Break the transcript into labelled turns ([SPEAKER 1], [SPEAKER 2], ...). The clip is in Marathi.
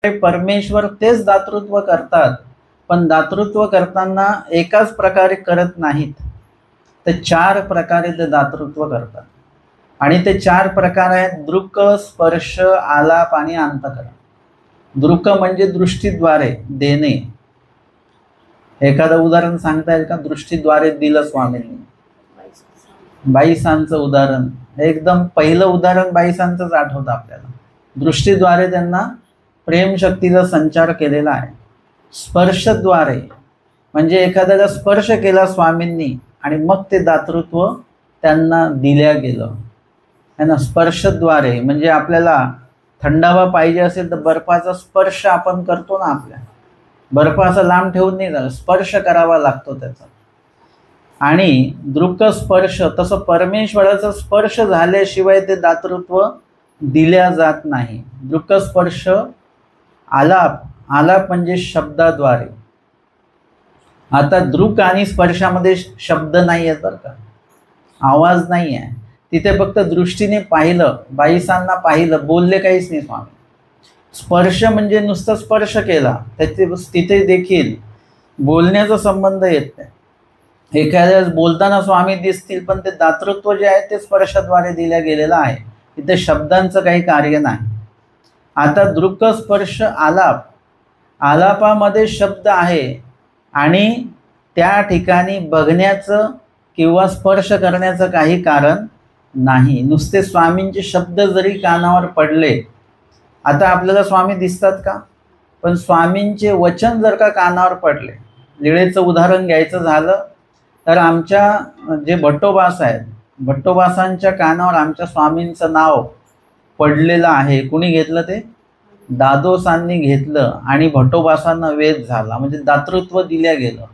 [SPEAKER 1] परमेश्वर तेच दातृत्व करतात, पण दातृत्व करताना एकाच प्रकारे करत नाहीत, ते 4 प्रकारे ते दातृत्व करतात. आणि ते 4 प्रकार आहेत: दृक, स्पर्श, आलाप आणि अंतःकरण. दृक म्हणजे दृष्टीद्वारे देणे. एखादं उदाहरण सांगता येईल का? दृष्टीद्वारे दिलं स्वामींनी. बाईसांचं उदाहरण, एकदम पहिलं उदाहरण बाईसांचंच आठवतं आपल्याला. दृष्टीद्वारे त्यांना प्रेमशक्तीचा संचार केलेला आहे. स्पर्शद्वारे म्हणजे एखाद्याला स्पर्श केला स्वामींनी आणि मग ते दातृत्व त्यांना दिल्या गेलं है ना. स्पर्शद्वारे म्हणजे आपल्याला थंडावा पाहिजे असेल तर बर्फाचा स्पर्श आपण करतो ना. आपल्या बर्फ असा लांब ठेवून नाही झालं, स्पर्श करावा लागतो त्याचा. आणि दृक स्पर्श, तसं परमेश्वराचा स्पर्श झाल्याशिवाय ते दातृत्व दिल्या जात नाही. दृक स्पर्श, आलाप, आलाप म्हणजे शब्दाद्वारे. आता दृक आणि स्पर्शामध्ये शब्द नाही आहेत बरं का, आवाज नाही आहे तिथे. फक्त दृष्टीने पाहिलं, बाईसांना पाहिलं, बोलले काहीच नाही स्वामी. स्पर्श म्हणजे नुसतं स्पर्श केला, तिथे देखील बोलण्याचा संबंध येत नाही. एखाद्या बोलताना स्वामी दिसतील, पण ते दातृत्व जे आहे ते स्पर्शाद्वारे दिल्या गेलेलं आहे. तिथे शब्दांचं काही कार्य नाही. आता दृक स्पर्श आलाप, आलापामध्ये शब्द आहे आणि त्या ठिकाणी बघण्याचं किंवा स्पर्श करण्याचं काही कारण नाही. नुसते स्वामींचे शब्द जरी कानावर पडले, आता आपल्याला स्वामी दिसतात का? पण स्वामींचे वचन जर का कानावर पडले, लीळेचं उदाहरण घ्यायचं झालं तर आमच्या जे भट्टोबास आहेत, भट्टोबासांच्या कानावर आमच्या स्वामींचं नाव पडलेलं आहे. कुणी घेतलं ते? दादोसांनी घेतलं आणि भट्टोबासांना वेध झाला, म्हणजे दातृत्व दिल्या गेलं.